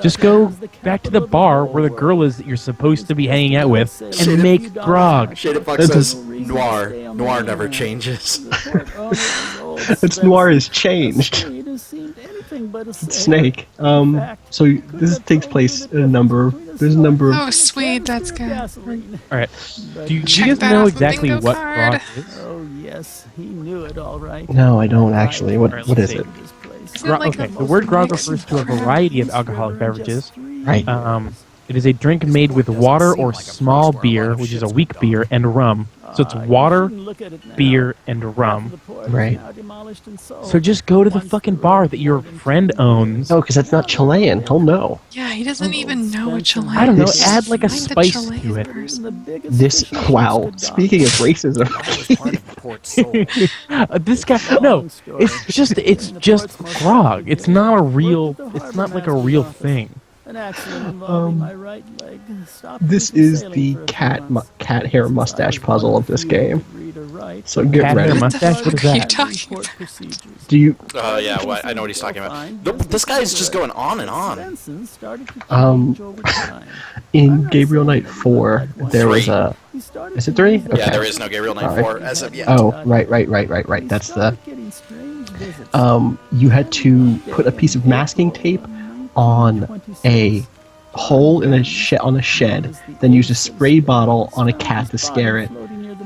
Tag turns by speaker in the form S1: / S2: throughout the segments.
S1: Just go back to the bar where the girl is that you're supposed to be hanging out with and make grog.
S2: Shaded Fox says, Noir. Noir never changes.
S3: It's Noir is changed. It's Snake. So this takes place in there's a number of...
S4: Oh, sweet, that's good.
S1: Alright. Do you
S4: Check
S1: guys
S4: that
S1: know
S4: off the
S1: exactly
S4: bingo
S1: what
S4: card.
S1: grog is?
S5: Oh yes, he knew it all right.
S3: No, I don't actually. What is it?
S4: Isn't it like
S1: Okay,
S4: a
S1: the word grog
S4: mix
S1: refers to a variety of alcoholic beverages.
S3: Right.
S1: It is a drink made with water or small beer, which is a weak beer, and rum. So it's water, beer, and rum.
S3: Right.
S1: So just go to the fucking bar that your friend owns.
S3: No, because that's not Chilean. He'll know.
S4: Yeah, he doesn't even know what Chilean
S1: I don't know,
S3: This-
S1: add like a
S4: Find the
S1: spice
S4: Chilean
S1: to it.
S4: person.
S3: This... Wow. Speaking of racism...
S1: This guy, no, it's just grog. It's not like a real thing.
S5: An accident involving my right leg.
S3: This is the cat hair mustache puzzle of this game. So get
S1: Cat hair
S3: ready.
S1: mustache? What is
S4: What are you
S1: that?
S4: talking about?
S3: Do you...
S2: Yeah, well, I know what he's talking about. Nope, this guy's just going on and on.
S3: In Gabriel Knight 4, there was a... Is it 3? Okay.
S2: Yeah, there is no Gabriel Knight 4 as of yet.
S3: Oh, right. That's the... You had to put a piece of masking tape on a hole in a shed, then use a spray bottle on a cat to scare it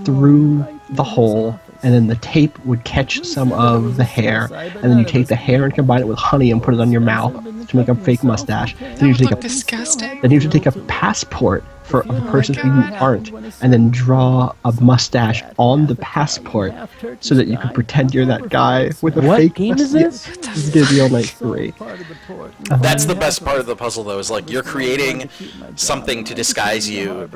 S3: through the hole, and then the tape would catch some of the hair, and then you take the hair and combine it with honey and put it on your mouth to make a fake mustache. Then you take
S4: Look disgusting.
S3: Then you have to take a passport for a person who you aren't, and then draw a mustache on the passport so that you can pretend you're that guy with a
S1: What
S3: fake
S1: game is
S3: mustache.
S1: this?
S3: This is Gabriel Knight 3.
S2: That's the best part of the puzzle, though, is like you're creating something to disguise you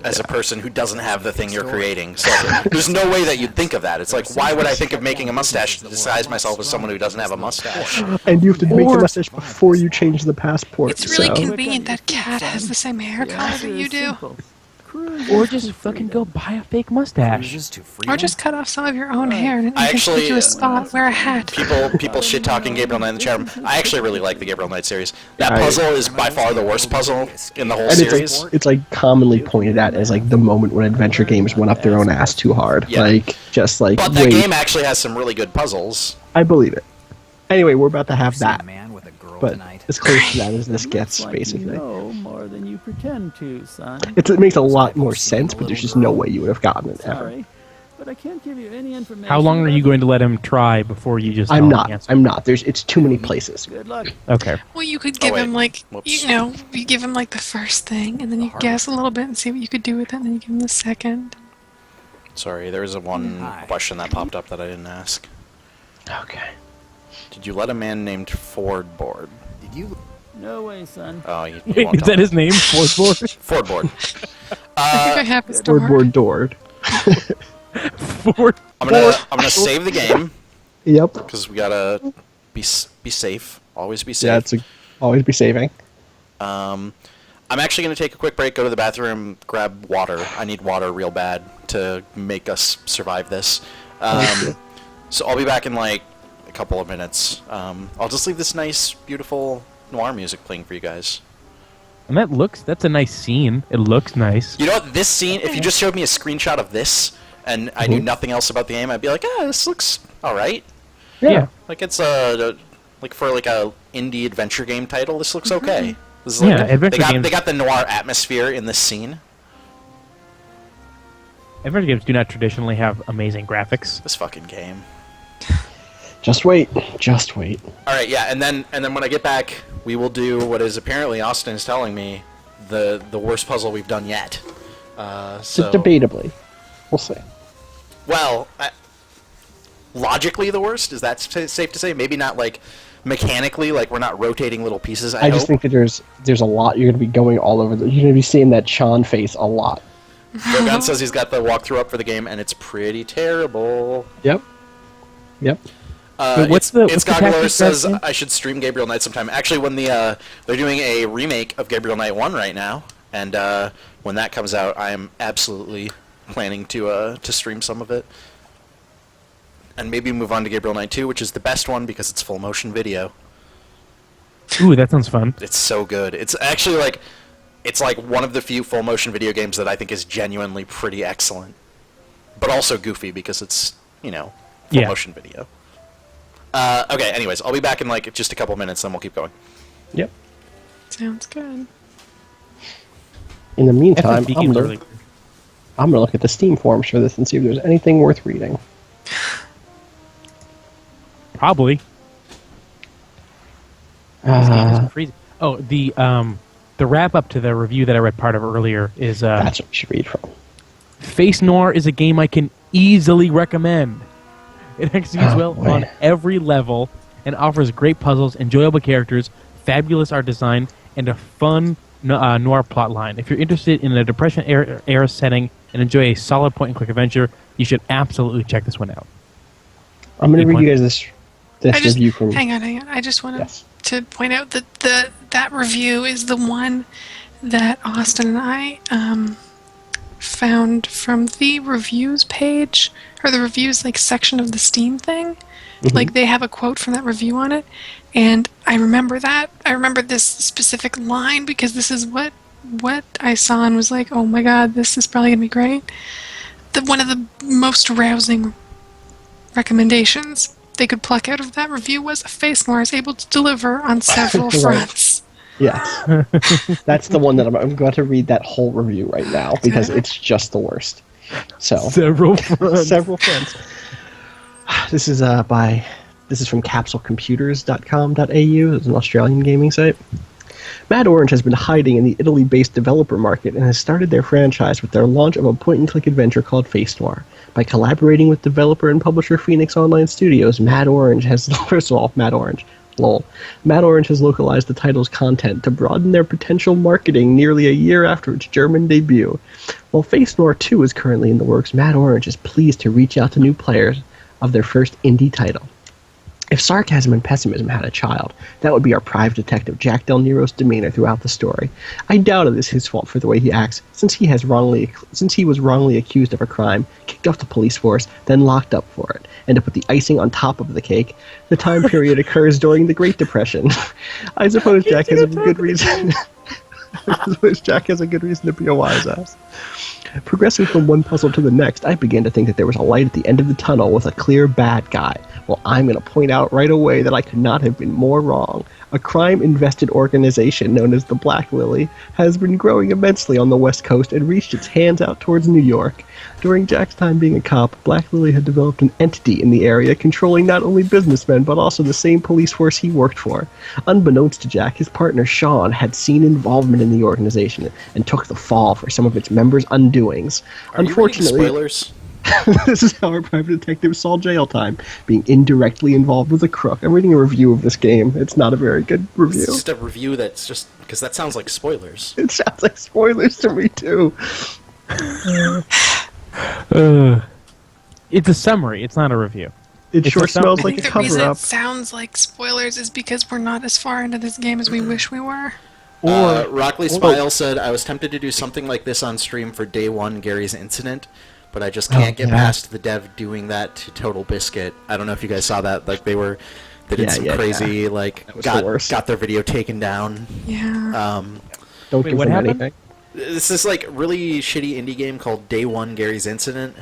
S2: as a person who doesn't have the thing you're creating. So there's no way that you'd think of that. It's like, why would I think of making a mustache to disguise myself as someone who doesn't have a mustache?
S3: And you have to make the mustache before you change the passport.
S4: It's really
S3: so.
S4: convenient that cat has the same hair color that you do.
S1: Or just fucking go buy a fake mustache.
S4: Or just cut off some of your own hair and
S2: I
S4: you can
S2: actually-
S4: stick to a spot. Wear a hat.
S2: People shit talking Gabriel Knight in the chat room. I actually really like the Gabriel Knight series. That puzzle is by far the worst puzzle in the whole
S3: And
S2: series.
S3: it's like commonly pointed at as like the moment when adventure games went up their own ass too hard.
S2: Yeah.
S3: Like just like
S2: But that
S3: wait,
S2: game actually has some really good puzzles.
S3: I believe it. Anyway, we're about to have that,
S6: Man with a girl
S3: but
S6: tonight.
S3: as close to that as this gets,
S5: Like you
S3: basically.
S5: know more than you pretend to, son.
S3: It makes a lot more sense, but there's just no way you would have gotten it ever.
S5: Sorry, but I can't give you any information.
S1: How long are you going to let him try before you just
S3: I'm
S1: tell him
S3: not.
S1: the answer?
S3: I'm not. It's too many places.
S5: Good luck.
S1: Okay.
S4: Well, you could give
S2: wait.
S4: him like,
S2: Whoops.
S4: you give him like the first thing, and then you guess a little bit and see what you could do with it, and then you give him the second.
S2: Sorry, there was one question that popped up that I didn't ask.
S3: Okay.
S2: Did you let a man named Ford board?
S6: Did you?
S5: No way, son.
S2: Oh, you
S1: Wait,
S2: won't
S1: is
S2: tell
S1: that
S2: me.
S1: his name? Ford
S2: Ford board.
S4: I think I have a store.
S3: Board doored.
S1: Ford.
S2: I'm gonna save the game
S3: Yep.
S2: because we gotta be safe. Always be safe.
S3: Yeah, always be saving.
S2: I'm actually gonna take a quick break, go to the bathroom, grab water. I need water real bad to make us survive this. So I'll be back in like a couple of minutes. I'll just leave this nice, beautiful noir music playing for you guys.
S1: And that's a nice scene. It looks nice.
S2: You know what? This scene, if you just showed me a screenshot of this and I knew nothing else about the game, I'd be like, this looks alright.
S1: Yeah.
S2: Like it's like for like a indie adventure game title, this looks okay. This is like
S1: Yeah, adventure games.
S2: they got the noir atmosphere in this scene.
S1: Adventure games do not traditionally have amazing graphics.
S2: This fucking game.
S3: Just wait. Just wait.
S2: All right, yeah, and then when I get back, we will do what is apparently Austin is telling me the worst puzzle we've done yet. So
S3: Debatably. We'll see.
S2: well, logically the worst, is that safe to say? Maybe not like mechanically, like we're not rotating little pieces. I
S3: just
S2: hope.
S3: think that there's a lot. You're going to be going all over. You're going to be seeing that Sean face a lot.
S2: Drogon says he's got the walkthrough up for the game, and it's pretty terrible.
S3: Yep.
S1: Wait, what's the
S2: Goggler
S1: tactic
S2: says
S1: again?
S2: I should stream Gabriel Knight sometime. Actually, when they're doing a remake of Gabriel Knight 1 right now, and when that comes out, I am absolutely planning to stream some of it, and maybe move on to Gabriel Knight 2, which is the best one because it's full motion video.
S1: Ooh, that sounds fun.
S2: It's so good. It's actually like, it's like one of the few full motion video games that I think is genuinely pretty excellent, but also goofy because it's, you know, full motion video. Okay, anyways, I'll be back in like just a couple minutes, then we'll keep going.
S3: Yep.
S4: Sounds good.
S3: In the meantime,
S1: FFB
S3: I'm
S1: games are
S3: gonna,
S1: really good.
S3: I'm gonna look at the Steam forums for this and see if there's anything worth reading.
S1: Probably. This game isn't freezing. Oh, the wrap up to the review that I read part of earlier is
S3: That's what you should read from.
S1: Face Noir is a game I can easily recommend. It executes well on every level and offers great puzzles, enjoyable characters, fabulous art design, and a fun noir plot line. If you're interested in a Depression era setting and enjoy a solid point-and-click adventure, you should absolutely check this one out.
S3: I'm going to read you guys this review from...
S4: Hang on. I just wanted
S3: Yes.
S4: to point out that that review is the one that Austin and I found from the reviews page, or the reviews like section of the Steam thing.
S3: Mm-hmm.
S4: Like they have a quote from that review on it, and I remember that. I remember this specific line because this is what I saw and was like, oh my god, this is probably gonna be great. One of the most rousing recommendations they could pluck out of that review was Face Noir is able to deliver on several fronts.
S3: Yes. That's the one that I'm going to read that whole review right now because it's just the worst. So
S1: Several fronts.
S3: Several fronts. This is from capsulecomputers.com.au. It's an Australian gaming site. Mad Orange has been hiding in the Italy-based developer market and has started their franchise with their launch of a point-and-click adventure called Face Noir. By collaborating with developer and publisher Phoenix Online Studios, Mad Orange has localized the title's content to broaden their potential marketing nearly a year after its German debut. While Face Noir 2 is currently in the works, Mad Orange is pleased to reach out to new players of their first indie title. If sarcasm and pessimism had a child, that would be our private detective Jack Del Nero's demeanor throughout the story. I doubt it is his fault for the way he acts, since he was wrongly accused of a crime, kicked off the police force, then locked up for it. And to put the icing on top of the cake, the time period occurs during the Great Depression. I suppose Jack has a good reason. To be a wise ass. Progressing from one puzzle to the next, I began to think that there was a light at the end of the tunnel with a clear bad guy. Well, I'm going to point out right away that I could not have been more wrong. A crime-invested organization known as the Black Lily has been growing immensely on the West Coast and reached its hands out towards New York. During Jack's time being a cop, Black Lily had developed an entity in the area controlling not only businessmen but also the same police force he worked for. Unbeknownst to Jack, his partner Sean had seen involvement in the organization and took the fall for some of its members' undoings. Unfortunately,
S2: spoilers.
S3: This is how our private detective saw jail time, being indirectly involved with a crook. I'm reading a review of this game. It's not a very good review.
S2: It's just a review that's just... because that sounds like spoilers.
S3: It sounds like spoilers to me, too.
S1: It's a summary. It's not a review.
S3: It sure smells
S4: I
S3: like
S4: think
S3: a
S4: the reason
S3: cover-up.
S4: it sounds like spoilers is because we're not as far into this game as we wish we were.
S2: Rockley Spile said, I was tempted to do something like this on stream for day one Gary's incident, but I just can't get past the dev doing that to Total Biscuit. I don't know if you guys saw that. Like, they did some crazy, like, got their video taken down.
S4: Yeah.
S3: Don't
S1: Wait,
S3: give
S1: what
S3: them
S1: happened?
S3: anything.
S2: This is like really shitty indie game called Day One Gary's Incident,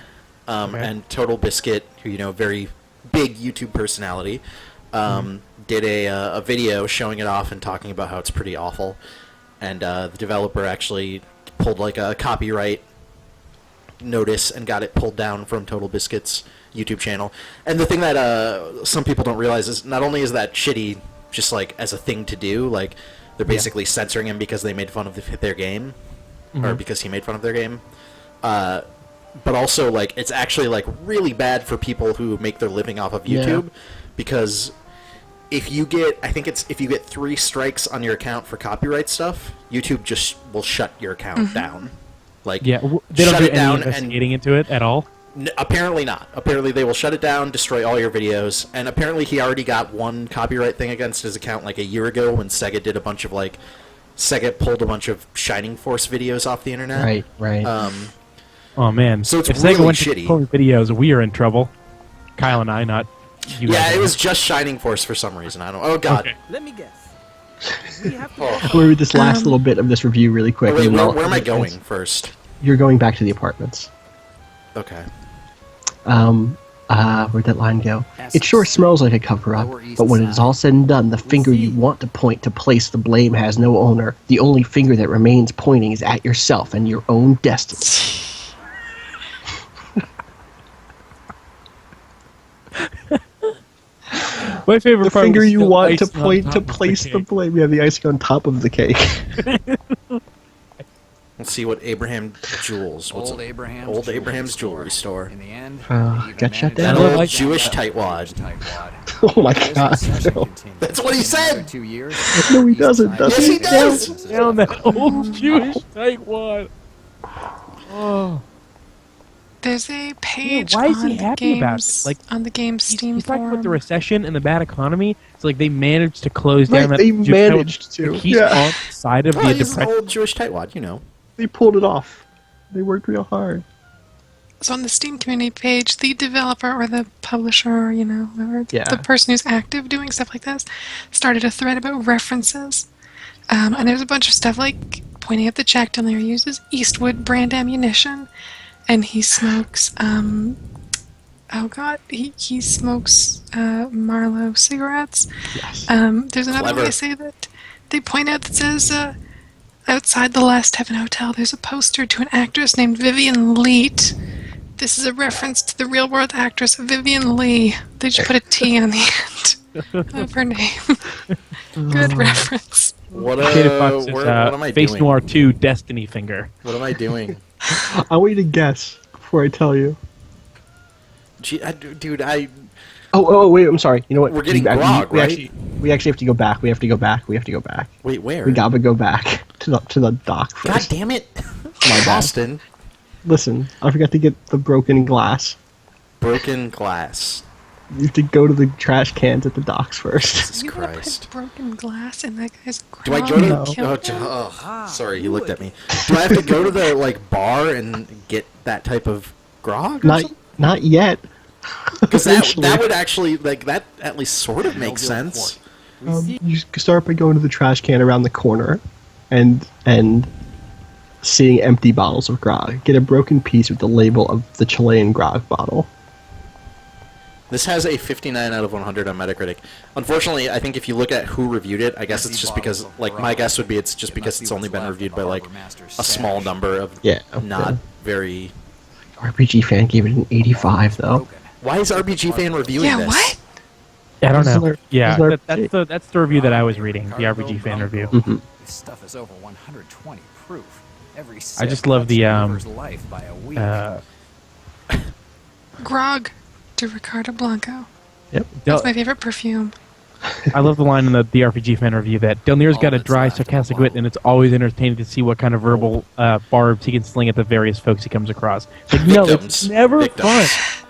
S2: and Total Biscuit, who, you know, very big YouTube personality, did a video showing it off and talking about how it's pretty awful, and the developer actually pulled like a copyright notice and got it pulled down from Total Biscuit's YouTube channel. And the thing that some people don't realize is not only is that shitty just like as a thing to do, like they're basically censoring him because they made fun of their game, or because he made fun of their game, but also like it's actually like really bad for people who make their living off of YouTube, because if you get, I think it's if you get 3 strikes on your account for copyright stuff, YouTube just will shut your account down. Like,
S1: Yeah, they don't
S2: shut
S1: do
S2: it
S1: any
S2: down
S1: investigating into it at all.
S2: Apparently not. Apparently they will shut it down, destroy all your videos, and apparently he already got one copyright thing against his account like a year ago when Sega did a bunch of like, Sega pulled a bunch of Shining Force videos off the internet.
S3: Right.
S1: Oh man!
S2: So it's
S1: if
S2: really
S1: Sega went
S2: shitty.
S1: to pulling videos, we are in trouble. Kyle and I, not you.
S2: Yeah,
S1: guys.
S2: it was just Shining Force for some reason. I don't. Oh god.
S1: Okay.
S5: Let me guess.
S3: I'm gonna read this last little bit of this review really quick.
S2: Wait,
S3: and then
S2: where am I
S3: I'll-
S2: going first?
S3: You're going back to the apartments.
S2: Okay.
S3: Where'd that line go? It sure smells like a cover-up, but when it is all said and done, the finger you want to point to place the blame has no owner. The only finger that remains pointing is at yourself and your own destiny.
S1: My favorite
S3: The
S1: part
S3: finger
S1: was
S3: you
S1: still
S3: want to
S1: icing on
S3: point
S1: top
S3: to
S1: of the
S3: place the
S1: cake.
S3: blame. We have the icing on top of the cake.
S2: Let's see what Abraham Jewels. What's
S6: Old
S2: it?
S6: Abraham's
S2: Old Abraham's Jewelry Store.
S6: In the end,
S3: got shut
S2: That
S3: down.
S1: I
S2: old
S1: like-
S2: Jewish tightwad.
S3: Oh my god. No,
S2: That's what he said!
S6: 2 years.
S3: no he doesn't, does
S2: Yes, he does!
S1: Down that old Jewish tightwad. Oh,
S4: There's a page
S1: why is
S4: on
S1: he
S4: the
S1: happy about
S4: games
S1: it? Like,
S4: on the game's Steam
S1: he's talking about the
S4: forum.
S1: recession and the bad economy. It's like they managed to close
S3: Right,
S1: down that.
S3: they
S1: Jewish
S3: managed
S1: tightwad.
S3: to,
S1: Like, he's
S3: yeah.
S1: on the side of
S2: Oh,
S1: the
S2: he's an
S1: depression.
S2: old Jewish tightwad, you know.
S3: They pulled it off. They worked real hard.
S4: So on the Steam community page, the developer or the publisher, you know, whoever,
S3: Yeah.
S4: the person who's active doing stuff like this, started a thread about references. And there's a bunch of stuff like pointing at the Jack Dillon uses Eastwood brand ammunition, and he smokes, he smokes Marlowe cigarettes.
S3: Yes.
S4: There's another
S2: Clever.
S4: way to say that. They point out that says, outside the Last Heaven Hotel, there's a poster to an actress named Vivian Leet. This is a reference to the real-world actress Vivian Lee. They just put a T on the end of her name. Good reference.
S2: What,
S1: Jada Fox is,
S2: what am I
S1: Face
S2: doing?
S1: Noir 2 Destiny Finger.
S2: What am I doing?
S3: I want you to guess before I tell you.
S2: Dude,
S3: Oh, wait, I'm sorry. You know what?
S2: We're getting
S3: we,
S2: Grog,
S3: we
S2: right?
S3: we actually have to go back. We have to go back.
S2: Wait, where?
S3: We gotta go back to the dock
S2: God
S3: first.
S2: damn it!
S3: My bad.
S2: Boston.
S3: Listen, I forgot to get the broken glass.
S2: Broken glass.
S3: You have to go to the trash cans at the docks first.
S2: Jesus
S4: You gonna
S2: Christ.
S4: put broken glass in that guy's
S2: Do I
S4: Grog
S2: go to?
S3: No.
S4: and kill him?
S2: Sorry, he looked at me. Do I have to go to the bar and get that type of grog?
S3: Not yet.
S2: Because
S3: Eventually.
S2: that would actually that at least sort of makes sense.
S3: You start by going to the trash can around the corner, and seeing empty bottles of grog. Get a broken piece with the label of the Chilean grog bottle.
S2: This has a 59 out of 100 on Metacritic. Unfortunately, I think if you look at who reviewed it, I guess it's just because, like, my guess would be it's just because it's only been reviewed by, like, a small number of not very...
S3: RPG Fan gave it an 85 though.
S2: Why is RBG Fan reviewing
S4: Yeah,
S2: this?
S4: what?
S1: I don't
S3: This is
S1: know.
S3: our-
S1: Yeah,
S3: this is our-
S1: that's the review that I was reading, the RPG fan review.
S3: Mhm.
S6: This stuff is over 120 proof. Every
S1: I just love the
S6: life by a week.
S4: Grog de Ricardo Blanco.
S3: Yep.
S4: That's my favorite perfume.
S1: I love the line in the RPG fan review that Del Nero's got a dry, sarcastic wit, and it's always entertaining to see what kind of verbal barbs he can sling at the various folks he comes across. Like, no, it's
S2: Victims.
S1: never
S2: Victims.
S1: fun.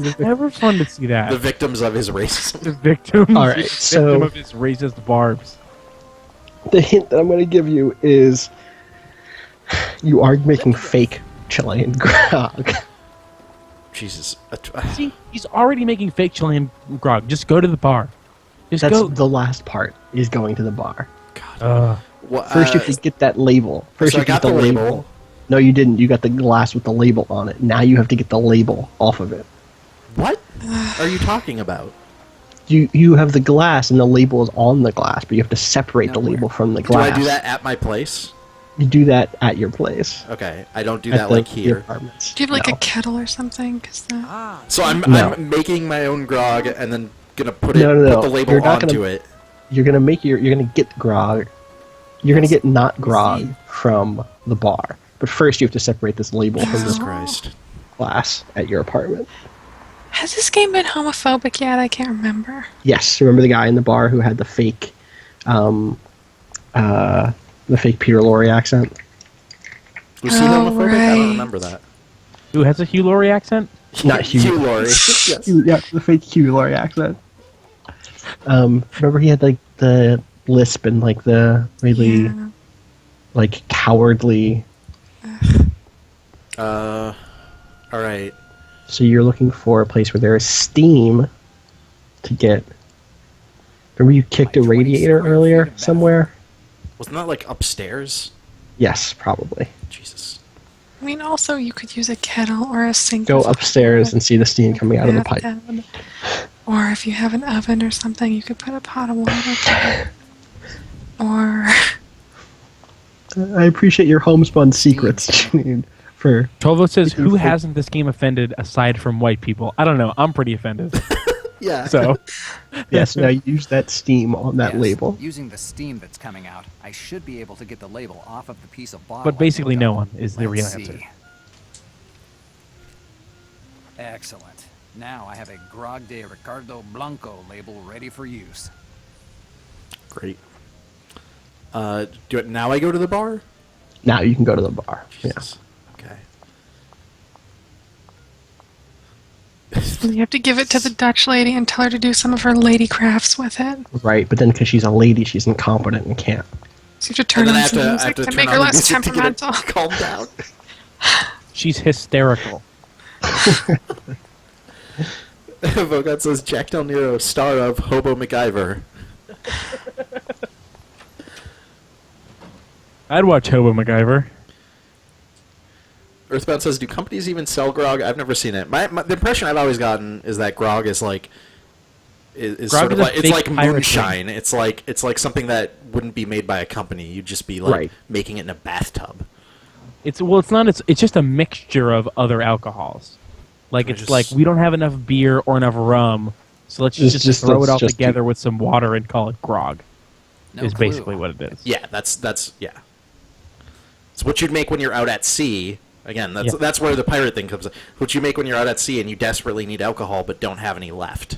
S1: It's never fun to see that.
S2: The victims of his racism.
S1: The victim,
S3: All right,
S1: victim
S3: so-
S1: of his racist barbs.
S3: The hint that I'm going to give you is you are making fake Chilean grog.
S2: Jesus.
S1: See, he's already making fake Chilean grog. Just go to the bar. Just
S3: That's
S1: go.
S3: the last part, is going to the bar.
S2: What,
S3: First you have to get that label. First
S2: so
S3: you
S2: I got
S3: get
S2: the label.
S3: No, you didn't. You got the glass with the label on it. Now you have to get the label off of it.
S2: What are you talking about?
S3: You have the glass and the label is on the glass, but you have to separate the label from the
S2: Do
S3: glass.
S2: I do that at my place?
S3: You do that at your place.
S2: Okay, I don't do
S3: At
S2: that
S3: the-
S2: like
S3: the
S2: here.
S3: apartments.
S4: Do you have like
S3: No.
S4: a kettle or something? Cause
S2: So I'm
S3: No.
S2: I'm making my own grog and then gonna put
S3: No, no, no.
S2: put the label
S3: You're not
S2: onto
S3: gonna-
S2: it.
S3: You're gonna get grog. You're gonna get not grog from the bar. But first you have to separate this label from
S2: Jesus
S3: this
S2: Christ.
S3: glass at your apartment.
S4: has this game been homophobic yet? I can't remember.
S3: Yes, remember the guy in the bar who had the fake Peter Lorre accent?
S2: Was he
S4: Oh,
S2: homophobic? I
S4: right.
S2: don't remember that.
S1: Who has a Hugh Laurie accent?
S3: Not Hugh.
S2: Hugh Laurie. Yes.
S3: Yeah, the fake Hugh Laurie accent. Remember he had like the lisp and like the really
S4: Yeah.
S3: like cowardly.
S2: All right.
S3: So you're looking for a place where there is steam to get Remember you kicked a radiator earlier somewhere?
S2: Wasn't that like upstairs?
S3: Yes, probably.
S2: Jesus.
S4: I mean, also you could use a kettle or a sink.
S3: Go
S4: with a
S3: upstairs and see the steam coming out of the pipe.
S4: bathtub. Or if you have an oven or something, you could put a pot of water. Or
S3: I appreciate your homespun secrets, Janine. For
S1: 12 says, who hasn't this game offended aside from white people? I don't know. I'm pretty offended.
S2: Yeah.
S1: So,
S3: yes, now use that steam on that
S6: Yes,
S3: label.
S6: Using the steam that's coming out, I should be able to get the label off of the piece of bottle.
S1: but basically,
S6: I
S1: no
S6: picked up.
S1: one is the real
S6: Let's
S1: answer.
S6: see. Excellent. Now I have a Grog de Ricardo Blanco label ready for use.
S2: Great. Now I go to the bar?
S3: Now you can go to the bar.
S2: Jesus. Okay.
S4: you have to give it to the Dutch lady and tell her to do some of her lady crafts with it.
S3: Right, but then because she's a lady, she's incompetent and can't.
S4: So you have to turn
S2: And then
S4: on some music to
S2: turn
S4: make
S2: on
S4: her
S2: the
S4: less
S2: music to get it
S4: temperamental.
S2: calm down.
S1: She's hysterical.
S2: Vogat says Jack Del Nero, star of Hobo MacGyver.
S1: I'd watch Hobo MacGyver.
S2: Earthbound says, do companies even sell grog? I've never seen it. The impression I've always gotten is that grog is like is
S1: Grog
S2: sort of
S1: is a
S2: like it's
S1: fake
S2: like
S1: pirate
S2: moonshine. It's like something that wouldn't be made by a company. You'd just be like
S3: Right.
S2: making it in a bathtub.
S1: It's not. It's just a mixture of other alcohols. Like
S2: They're
S1: it's
S2: just-
S1: like we don't have enough beer or enough rum, so let's just throw it all
S3: just
S1: together with some water and call it grog.
S6: No
S1: is
S6: clue.
S1: basically what it is.
S2: Yeah, that's yeah. It's what you'd make when you're out at sea. Again,
S1: Yeah.
S2: that's where the pirate thing comes in. What you make when you're out at sea and you desperately need alcohol but don't have any left.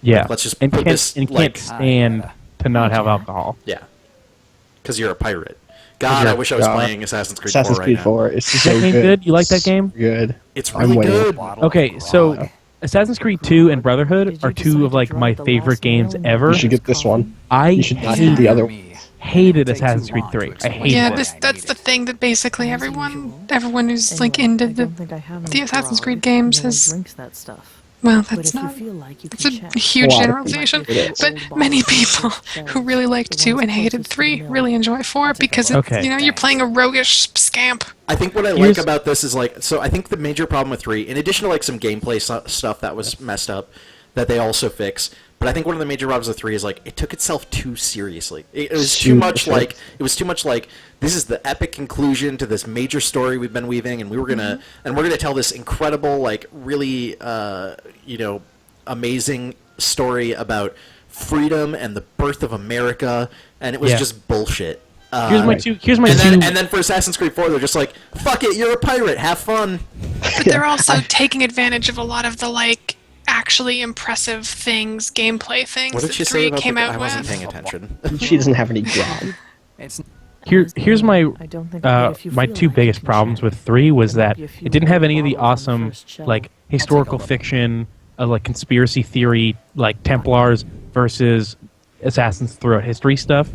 S1: Yeah,
S2: Let's just
S1: and
S2: put
S1: can't,
S2: this,
S1: and
S2: like-
S1: can't stand to not have alcohol.
S2: Yeah. Because you're a pirate. God, I wish I was playing Assassin's Creed 4
S3: Assassin's
S2: right
S3: Creed
S2: now.
S3: 4 is
S1: Is
S3: so
S1: that game good? You like that game?
S3: Good.
S2: It's
S3: I'm
S2: really
S3: waiting.
S2: good.
S6: Bottle of
S1: Okay, so
S6: grog.
S1: Assassin's Creed 2 and Brotherhood are two of like my favorite games ever.
S3: You should get this one.
S1: I
S3: You should not get the other one.
S6: Me.
S1: hated
S6: It'll take
S1: Assassin's
S6: too
S1: Creed
S6: long to
S1: 3. I
S6: explain
S1: hated
S4: Yeah,
S6: why
S1: it.
S6: I
S4: that's the
S6: need it.
S4: thing that basically everyone who's like
S7: Anyway,
S4: into
S7: I don't think I have
S4: the
S7: any
S4: Assassin's
S7: grog.
S4: Creed games
S7: No one
S4: has
S7: drinks that stuff.
S4: well,
S7: But
S4: that's
S7: if you
S4: not.
S7: feel like you
S4: It's
S7: can
S4: a
S7: check.
S4: huge
S3: A lot of
S4: generalization,
S3: people do.
S4: but many people who really liked 2 and hated 3 really enjoy 4 because it's,
S1: Okay.
S4: you're playing a roguish scamp.
S2: I think what I like about this is like, so I think the major problem with 3, in addition to like some gameplay stuff that was messed up, that they also fix, but I think one of the major problems with 3 is like it took itself too seriously. It was too much like this is the epic conclusion to this major story we've been weaving, and we're gonna tell this incredible, like really amazing story about freedom and the birth of America, and it was
S1: Yeah.
S2: just bullshit.
S1: Here's my two. Here's my
S2: and
S1: two.
S2: then for Assassin's Creed 4, they're just like, fuck it, you're a pirate, have fun.
S4: But they're also taking advantage of a lot of the like actually impressive things, gameplay things
S2: What did
S4: that
S2: she say
S4: 3
S2: about
S4: came
S2: the,
S4: out
S2: I wasn't
S4: with.
S2: paying attention.
S3: She doesn't have any grog.
S6: It's
S1: Here's my
S7: I don't think but if you
S1: my
S7: feel
S1: two
S7: like
S1: biggest
S7: you can
S1: problems
S7: check.
S1: with 3 was
S7: There might
S1: that
S7: be a few
S1: it didn't have any of the
S7: bottles on the
S1: awesome
S7: first shelf.
S1: like historical fiction, like conspiracy theory, like Templars versus assassins throughout history stuff.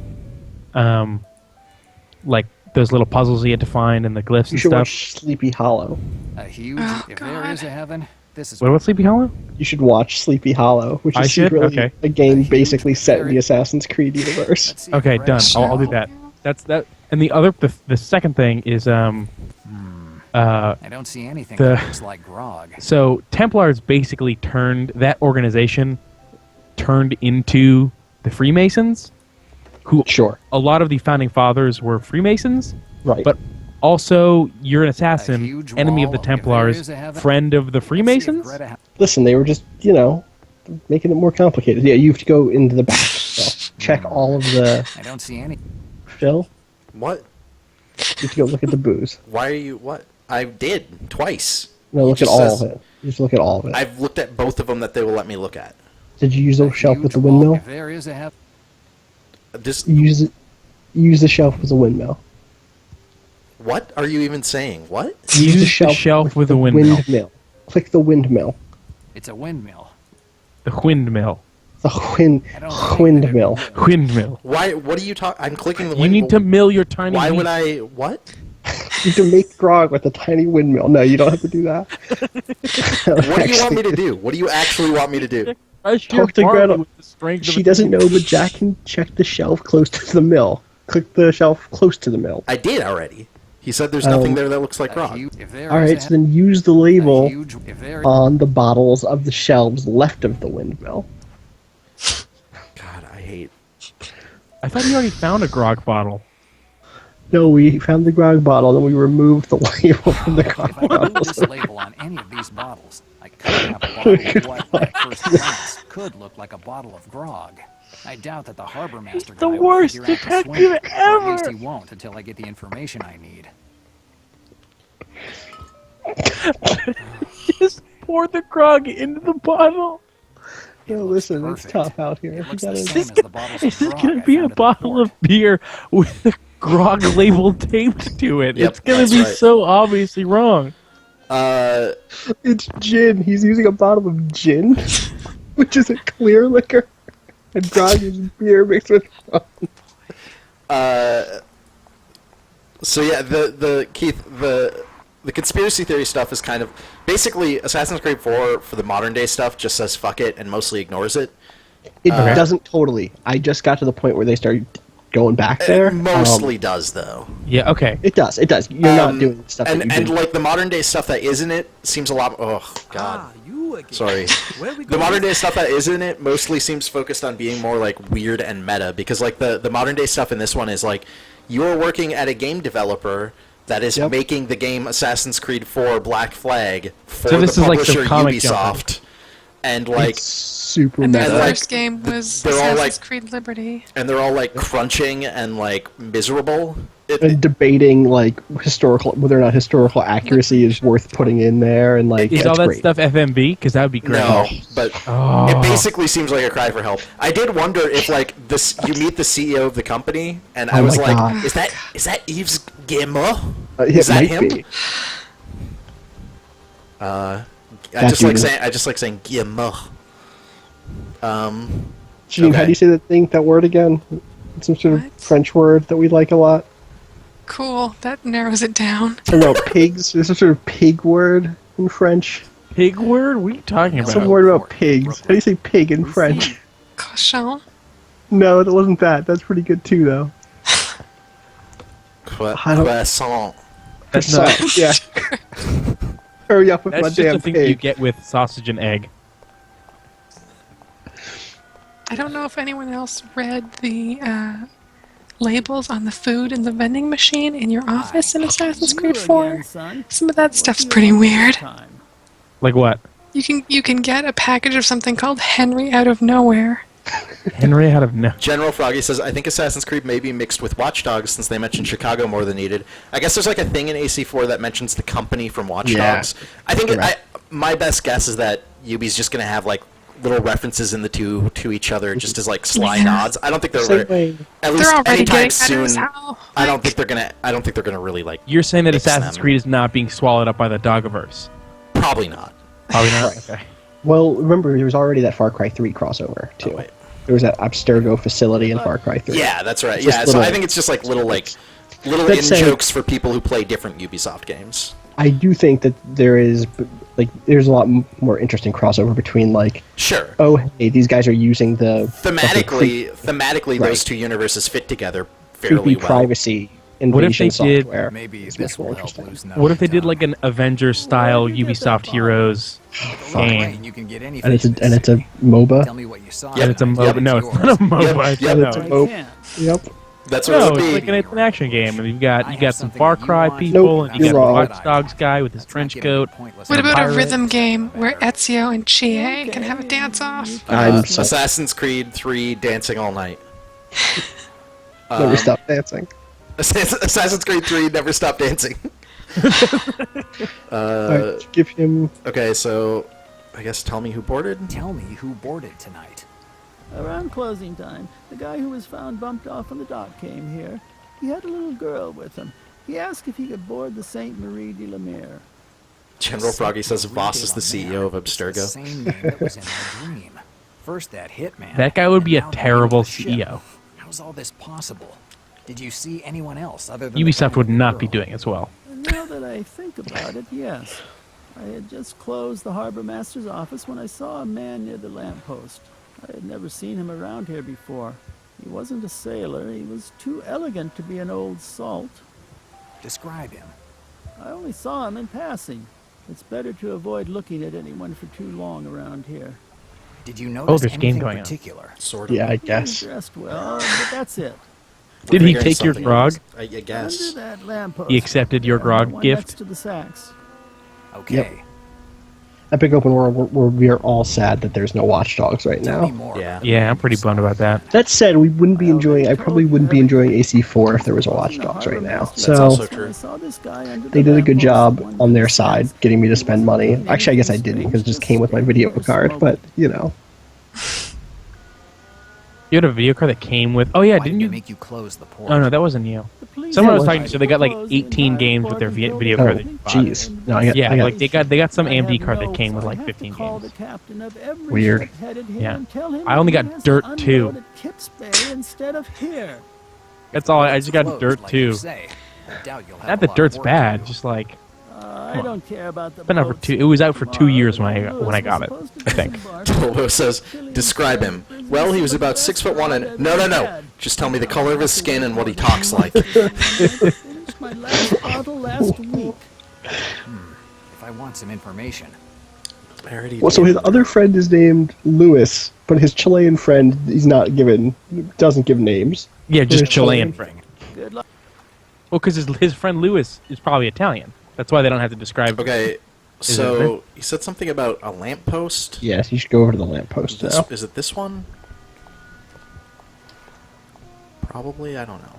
S1: Like those little puzzles you had to find and the glyphs
S3: You
S1: and
S3: should
S1: stuff.
S3: watch Sleepy Hollow.
S6: a huge.
S4: Oh,
S6: if there
S4: God.
S6: is a heaven, this is.
S1: What about Sleepy Hollow?
S3: You should watch Sleepy Hollow, which
S1: I
S3: is
S1: should?
S3: secretly
S1: Okay.
S3: a game
S6: huge
S3: basically set in the
S6: ferret.
S3: Assassin's Creed universe.
S6: Let's see if
S1: Okay,
S6: Greg
S1: done.
S6: is
S1: I'll do
S6: wrong.
S1: that. That's that. And the second thing is
S6: I don't see anything
S1: The-
S6: that looks like grog.
S1: so Templars basically turned that organization turned into the Freemasons, who
S3: Sure.
S1: a lot of the founding fathers were Freemasons,
S3: Right.
S1: but also you're an
S6: A
S1: assassin,
S6: huge
S1: enemy of
S6: wall,
S1: the
S6: if there
S1: Templars,
S6: is a heaven,
S1: friend of the
S6: Let's see if
S1: Freemasons.
S6: Greta
S3: Listen, they were just, making it more complicated. Yeah, you have to go into the back. So check all of the
S6: I don't see any.
S3: Phil.
S2: What?
S3: You have to go look at the booze.
S2: Why are you, what? I did, twice.
S3: No,
S2: It
S3: look at
S2: just
S3: all
S2: says-
S3: of it. Just look at all of it.
S2: I've looked at both of them that they will let me look at.
S3: Did you use the
S6: a
S3: shelf with the
S6: huge wall,
S3: windmill?
S6: If there is a heaven,
S2: Just,
S3: Use the shelf with the windmill.
S2: what are you even saying? What?
S1: Use the shelf with
S3: the
S1: a windmill.
S3: Click the windmill.
S6: it's a windmill.
S1: The windmill.
S3: The
S6: I don't think
S3: windmill.
S1: Windmill.
S2: Why? What are you talking? I'm clicking the
S1: You need to mill your tiny.
S2: Why
S1: wheat.
S2: would I? What?
S3: You can make grog with a tiny windmill. No, you don't have to do that.
S2: What do you want me to do? What do you actually want me to do?
S1: Crush your
S3: Talk to
S1: barley
S3: Gretel.
S1: with the strength of
S3: She
S1: a
S3: doesn't know, but Jack can check the shelf close to the mill. Click the shelf close to the mill.
S2: I did already. He said there's nothing there that looks like Grog.
S6: If there
S3: All
S6: is
S3: right,
S6: a-
S3: so then use the
S6: a
S3: label
S6: huge- if there-
S3: on the bottles of the shelves left of the windmill.
S2: God, I hate.
S1: I thought you already found a grog bottle.
S3: No, we found the grog bottle, then we removed the label from the grog
S6: If I
S3: bottle.
S6: glued this label on any of these bottles, I could have a bottle of what, at first glance, could look like a bottle of grog. I doubt that the harbor master
S1: the
S6: guy will
S1: worst
S6: figure out to
S1: detective
S6: swing it, or at least
S1: ever.
S6: he won't until I get the information I need.
S1: Just pour the grog into the bottle.
S3: No, listen, it's
S6: perfect.
S3: tough out here.
S6: It
S3: You
S6: looks the
S3: gotta-
S6: same as the bottles of
S1: This is
S6: grog
S1: gonna
S6: I
S1: be
S6: found
S1: a
S6: at the
S1: bottle
S6: port.
S1: of beer with the grog label taped to it.
S2: Yep,
S1: It's gonna
S2: that's
S1: be
S2: right.
S1: so obviously wrong.
S3: It's gin. He's using a bottle of gin, which is a clear liquor, and grog is beer mixed with rum.
S2: So yeah, the Keith, the conspiracy theory stuff is kind of basically Assassin's Creed 4 for the modern day stuff just says fuck it and mostly ignores it.
S3: It doesn't totally. I just got to the point where they started going back there.
S2: It mostly does though.
S1: Yeah. Okay.
S3: It does. It does. You're not doing stuff that you
S2: and
S3: do.
S2: like the modern day stuff that isn't it seems a lot. Oh god.
S8: You again.
S2: Sorry.
S8: Where we
S2: The
S8: going?
S2: modern day stuff that isn't it mostly seems focused on being more like weird and meta because like the modern day stuff in this one is like you're working at a game developer that is
S3: Yep.
S2: making the game Assassin's Creed 4 Black Flag for
S1: So this
S2: the
S1: is like some
S2: publisher
S1: comic
S2: Ubisoft. And like
S3: It's super
S4: And their
S3: meta.
S2: like,
S4: first game was
S2: they're all,
S4: Assassin's
S2: like-
S4: Creed Liberty.
S2: and they're all like crunching and like miserable.
S3: And debating like historical whether or not historical accuracy is worth putting in there, and like
S1: Is
S3: it's
S1: all that
S3: great.
S1: stuff FMV? Because that would be great.
S2: No, but
S1: Oh.
S2: it basically seems like a cry for help. I did wonder if like this you meet the CEO of the company, and I
S3: Oh
S2: was
S3: my
S2: like,
S3: God.
S2: is that Yves Guillemot?
S3: It
S2: Is that
S3: might
S2: him?
S3: be.
S2: I
S3: That
S2: just like
S3: dude.
S2: saying Guillemot.
S3: Gene, how
S2: Okay.
S3: do you say that word again? It's some sort of
S4: What?
S3: French word that we like a lot.
S4: Cool. That narrows it down.
S3: Something about pigs. There's some sort of pig word in French.
S1: Pig word? What are you talking about?
S3: Some word about pigs. How do you say pig in French?
S4: Cochon.
S3: No, that wasn't that. That's pretty good too, though. I don't-
S2: Croissant.
S1: That's not.
S3: So, yeah. Hurry up with my
S1: That's just
S3: damn
S1: a thing that you
S3: pig.
S1: get with sausage and egg.
S4: I don't know if anyone else read the labels on the food in the vending machine in your office in Assassin's
S5: You
S4: Creed
S5: again,
S4: 4.
S5: son.
S4: Some of that
S5: What
S4: stuff's
S5: do you
S4: pretty
S5: want this
S4: weird.
S5: time?
S1: Like what?
S4: You can get a package of something called Henry out of nowhere.
S1: Henry out of no.
S2: General Froggy says, I think Assassin's Creed may be mixed with Watch Dogs since they mentioned Chicago more than needed. I guess there's like a thing in AC4 that mentions the company from Watch
S3: Yeah.
S2: Dogs. I think
S3: Correct.
S2: my best guess is that Ubi's just going to have like little references in the two to each other just as like sly
S4: Yeah.
S2: nods. I don't think they're
S3: Same way.
S2: at least
S4: They're already
S2: anytime
S4: getting
S2: soon.
S4: at us. How?
S2: I don't think they're gonna really like.
S1: You're saying that
S2: mix
S1: Assassin's
S2: them.
S1: Creed is not being swallowed up by the Dogiverse?
S2: Probably not.
S1: Probably not. Okay.
S3: Well, remember, there was already that Far Cry 3 crossover, too.
S2: Oh, wait.
S3: There was that Abstergo facility in Far Cry 3.
S2: Yeah, that's right.
S3: Just
S2: Yeah, so
S3: little-
S2: I think it's just like little
S3: That's
S2: in
S3: saying-
S2: jokes for people who play different Ubisoft games.
S3: I do think that there's a lot more interesting crossover between, like,
S2: Sure.
S3: oh, hey, these guys are using the
S2: Thematically,
S3: Right.
S2: those two universes fit together
S3: creepy
S2: fairly well.
S3: privacy
S1: What if
S3: invasion
S1: they did-
S3: software.
S6: Maybe
S3: It's
S6: this
S3: much more
S6: will help
S3: interesting.
S6: loosen up
S1: What if they
S6: the
S1: did
S6: tongue.
S1: like an Avengers-style
S5: Where did you get that
S1: Ubisoft
S5: bottle?
S1: Heroes
S6: Fine,
S1: game?
S6: you can get
S3: And it's a
S6: anything
S3: MOBA.
S6: Tell me what you saw.
S1: And it's a
S6: tonight.
S1: MOBA. No, it's not a MOBA.
S2: Yep, yep.
S1: No,
S3: It's a
S1: it's-
S3: MOBA.
S5: I can't.
S3: Yep.
S2: That's what
S1: no,
S2: it would
S1: it's
S2: be.
S1: like it's an action game, and you got
S6: I have
S1: some
S6: something
S1: Far
S6: that you
S1: Cry
S6: want.
S1: people,
S3: Nope,
S1: and you
S3: you're
S1: got
S3: wrong.
S1: the Watch Dogs guy with his
S6: That's not
S1: trench
S6: giving me
S1: coat.
S6: pointless
S4: What about a
S1: pirate.
S4: rhythm game where Ezio and Chie can have a dance off?
S3: I'm so
S2: Assassin's Creed 3 Dancing All Night.
S3: never stop dancing.
S2: Assassin's Creed 3 Never Stop Dancing.
S3: Alright, give him.
S2: Okay, so I guess tell me who boarded.
S6: Tell me who boarded tonight.
S5: Around closing time, the guy who was found bumped off on the dock came here. He had a little girl with him. He asked if he could board the Saint Marie de la Mer.
S2: General Froggy says Voss is the
S6: Marie de
S2: CEO of
S6: la Mer. It's the
S2: Abstergo.
S6: same name that was in my dream. First that hitman.
S1: That guy would be a
S6: and now the
S1: terrible
S6: name of the ship.
S1: CEO.
S6: How's all this possible? Did you see anyone else other than
S1: Ubisoft
S6: the
S1: would
S6: guy
S1: not
S6: and
S1: be
S6: the girl?
S1: doing as well.
S5: And now that I think about it, yes. I had just closed the harbor master's office when I saw a man near the lamppost. I had never seen him around here before. He wasn't a sailor. He was too elegant to be an old salt.
S6: Describe him.
S5: I only saw him in passing. It's better to avoid looking at anyone for too long around here.
S6: Did you notice
S1: there's
S6: anything
S1: game going on.
S6: particular?
S2: Sort of.
S3: Yeah, I
S5: He was
S3: guess.
S5: dressed well, but that's it.
S1: Did
S2: We're
S1: he
S2: figuring
S1: take your
S2: something
S1: grog?
S2: out. I guess.
S5: Under that lamppost.
S1: He accepted your
S5: there,
S1: grog
S5: the one
S1: gift?
S5: next to the sacks.
S6: Okay.
S3: Epic Open World, where we are all sad that there's no Watch Dogs right
S6: Tell me
S3: now.
S6: more.
S2: Yeah.
S1: Yeah, I'm pretty bummed about that.
S3: That said, we wouldn't be enjoying. I probably wouldn't be enjoying AC4 if there was a Watch Dogs right now.
S2: That's
S3: So
S2: also true.
S3: they did a good job on their side getting me to spend money. Actually, I guess I didn't because it just came with my video card. But you know,
S1: You had a video card that came with. Oh yeah,
S6: Why
S1: didn't
S6: did
S1: you?
S6: it make you close the port?
S1: Oh no, that wasn't you. Someone was talking. So they got like 18 games with their video card. that you bought.
S3: jeez, no, I got,
S1: Yeah,
S3: I got
S1: like they got some AMD card that came with like 15 games.
S3: Weird.
S1: Yeah. I only got Dirt 2.
S5: Instead of here.
S1: That's all. I just got
S6: Closed,
S1: Dirt
S6: like you
S1: 2.
S6: say. I doubt you'll have
S1: Not
S6: a
S1: that
S6: lot of
S1: Dirt's
S6: work
S1: bad.
S6: to do.
S1: Just like
S5: I don't care about the
S1: been out for
S5: boats.
S1: two. It was out for 2
S5: Tomorrow,
S1: years when I
S5: Lewis
S1: got
S5: was
S1: it.
S5: supposed to
S1: I think.
S5: disembark.
S2: Lewis says, describe him. Well, he was about 6'1" and no. Just tell me the color of his skin and what he talks like.
S5: I finished my last bottle last week.
S6: If I want some information,
S2: I already
S3: Well, so
S2: did.
S3: his other friend is named Lewis, but his Chilean friend he's not given, doesn't give names.
S1: Yeah, just
S3: We're
S1: Chilean.
S6: bring.
S5: Good luck.
S1: Well, because his friend Lewis is probably Italian. That's why they don't have to describe.
S2: Okay,
S1: it
S2: so he said something about a lamppost.
S3: Yes, you should go over to the lamppost
S2: This,
S3: now.
S2: is it this one? Probably, I don't know.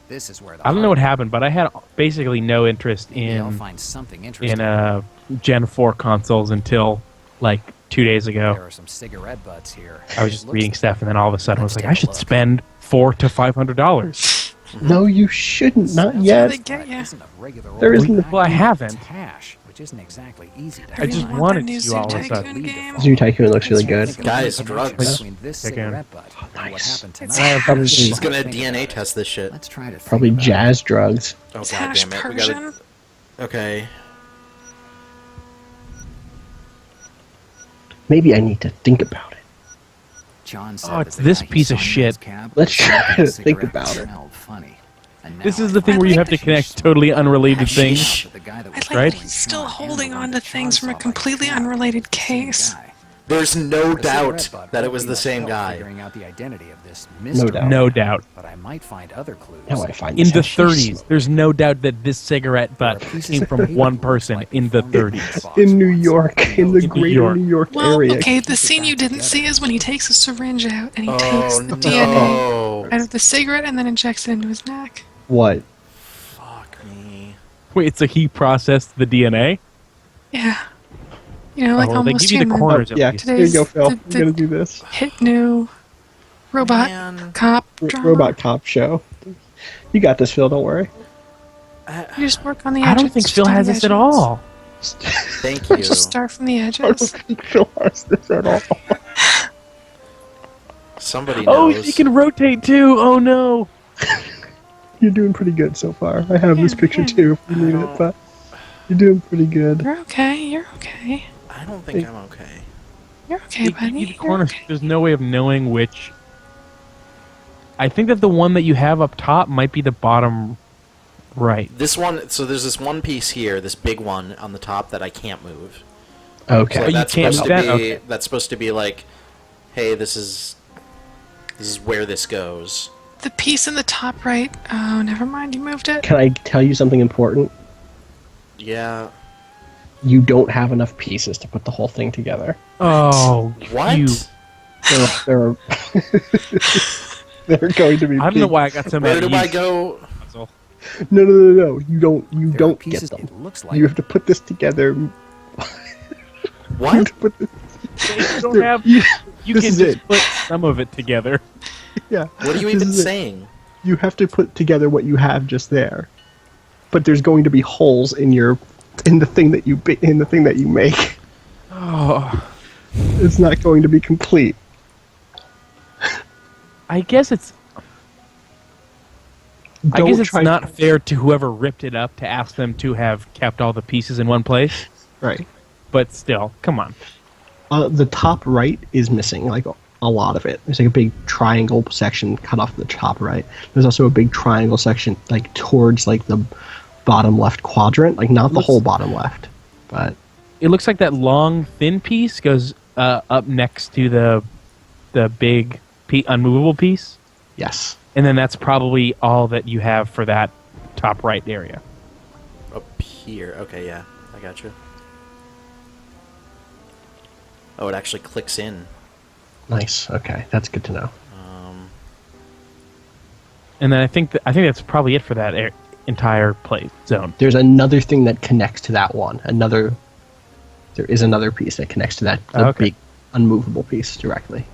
S6: This is where the
S1: I don't know what happened, but I had basically no interest
S6: Maybe I'll
S1: in
S6: find something interesting.
S1: Gen 4 consoles until like 2 days ago.
S6: There are some cigarette butts here.
S1: I was just
S6: Looks
S1: reading
S6: like-
S1: stuff, and then all of a sudden I was
S6: Let's
S1: like,
S6: take
S1: I
S6: a
S1: should
S6: look.
S1: spend $400 to $500.
S3: No, you shouldn't. Not
S4: That's where
S3: yet.
S4: they get ya.
S6: Isn't a regular
S3: There
S6: old
S3: isn't a-
S6: Mac
S1: Well, I haven't.
S6: Cash, which isn't exactly easy to
S1: I just
S6: find.
S1: wanted
S4: new
S1: to all of a
S4: Zoo
S1: sudden.
S4: Tycoon game.
S3: Zoo Tycoon looks really good.
S2: Guys, drugs.
S6: Between this
S1: Check in.
S6: cigarette butt and what
S3: nice.
S6: happened
S4: It's
S6: tonight.
S3: Probably,
S2: He's gonna
S6: Think
S2: DNA
S6: about it.
S2: test this shit.
S6: Let's try to think
S3: probably
S6: about it.
S3: jazz drugs.
S2: Oh
S4: It's
S2: god
S4: hash
S2: damn it. We
S4: Persian.
S2: gotta. Okay.
S3: Maybe I need to think about it.
S6: John said
S1: Oh,
S6: that
S1: it's
S6: the
S1: this
S6: guy he
S1: piece of
S6: saw in
S1: shit.
S6: his cab
S3: Let's
S6: was
S3: try
S6: smoking
S3: to
S6: a
S3: think
S6: cigarette
S3: about
S6: that
S3: it.
S6: smelled funny. And
S1: This
S6: now
S1: is
S6: I
S1: the thing
S6: find
S1: where you
S6: out
S1: have to
S6: that he
S1: connect
S6: smoked
S1: totally unrelated
S2: Hashish.
S1: things.
S6: the guy that
S4: I
S6: was
S4: like
S1: Right?
S4: that he's still
S6: and the
S4: holding
S6: one
S4: on to
S6: that
S4: things
S6: John
S4: from a
S6: saw by
S4: completely
S6: cab.
S4: unrelated
S6: The same
S4: case.
S6: guy.
S2: There's no
S6: The
S2: doubt
S6: cigarette butt
S2: that it
S6: might
S2: was
S6: be
S2: the
S6: of
S2: same
S6: help
S2: guy.
S6: Figuring out the identity of this
S3: No
S6: mystery.
S3: doubt.
S1: No doubt.
S6: But I might find other clues.
S3: Now I find
S1: In
S3: this
S1: the
S3: hashish
S1: 30s,
S3: smoke.
S1: there's no doubt that this cigarette butt came from one person in the 30s.
S3: In New York, in the
S1: New
S3: greater
S1: York.
S3: New York
S4: Well,
S3: area.
S4: okay, the scene you didn't see is when he takes a syringe out and he takes
S2: Oh
S4: the DNA
S2: no!
S4: out of the cigarette and then injects it into his neck.
S3: What?
S2: Fuck me.
S1: Wait, so he processed the DNA?
S4: Yeah. You know, like
S1: Oh, well, they
S4: almost
S1: give you the
S4: human.
S1: corners at
S3: Yeah,
S1: least.
S3: here you go,
S4: Today's
S3: Phil.
S4: the-
S3: We're gonna do this.
S4: Hit new robot
S2: Man.
S4: cop drama.
S3: Robot cop show. You got this, Phil. Don't worry.
S4: You just work on the edges.
S1: I don't think
S4: just
S1: Phil
S4: on
S1: has
S4: the
S1: this at
S4: edges.
S1: all.
S2: Thank you.
S4: Just start from the
S3: I don't
S4: edges.
S3: think Phil has this at all.
S2: Somebody
S1: Oh,
S2: knows.
S1: he can rotate too. Oh no.
S3: You're doing pretty good so far. I have this
S4: Yeah,
S3: picture
S4: yeah.
S3: too if you need it, but you're doing pretty good.
S4: You're okay. You're okay.
S2: I don't think I'm okay.
S4: You're okay,
S1: They
S4: buddy.
S1: give you the
S4: You're
S1: corners.
S4: okay.
S1: There's no way of knowing which. I think that the one that you have up top might be the bottom right.
S2: This one, so there's this one piece here, this big one on the top that I can't move.
S3: Okay.
S2: So
S1: you
S2: that's
S1: can't
S2: supposed
S1: move
S2: to
S1: that?
S2: be
S1: Okay.
S2: that's supposed to be like, hey, this is where this goes.
S4: The piece in the top right. Oh, never mind. You moved it.
S3: Can I tell you something important?
S2: Yeah.
S3: You don't have enough pieces to put the whole thing together.
S1: Oh,
S2: What?
S1: you.
S3: There are there are going to be.
S1: I don't know
S3: big-
S1: why I got so
S2: Where
S1: mad.
S2: do I go?
S3: No. You don't. You
S6: There are
S3: don't get
S6: pieces
S3: them.
S6: it looks like
S3: You have to put this together. You have
S2: What?
S3: to put this,
S1: You don't have.
S3: you,
S1: You
S3: this
S1: can
S3: is
S1: just
S3: it.
S1: put some of it together.
S3: yeah.
S2: What are you
S3: This
S2: even
S3: is it.
S2: saying?
S3: You have to put together what you have just there. But there's going to be holes in the thing that you make.
S1: Oh,
S3: It's not going to be complete.
S1: I guess it's. I
S3: Don't
S1: guess it's
S3: try-
S1: not fair to whoever ripped it up to ask them to have kept all the pieces in one place.
S3: Right.
S1: But still, come on.
S3: The top right is missing, like a lot of it. There's like a big triangle section cut off the top right. There's also a big triangle section like towards like the bottom left quadrant, like not the whole bottom left, but
S1: It looks like that long, thin piece goes up next to the big unmovable piece.
S3: yes.
S1: And then that's probably all that you have for that top right area.
S2: Up here. Okay, yeah. I gotcha. Oh, it actually clicks in.
S3: Nice. Okay, that's good to know.
S1: And then I think that's probably it for that entire play zone.
S3: There's another thing that connects to that one. There is another piece that connects to that the
S1: Okay.
S3: big unmovable piece directly.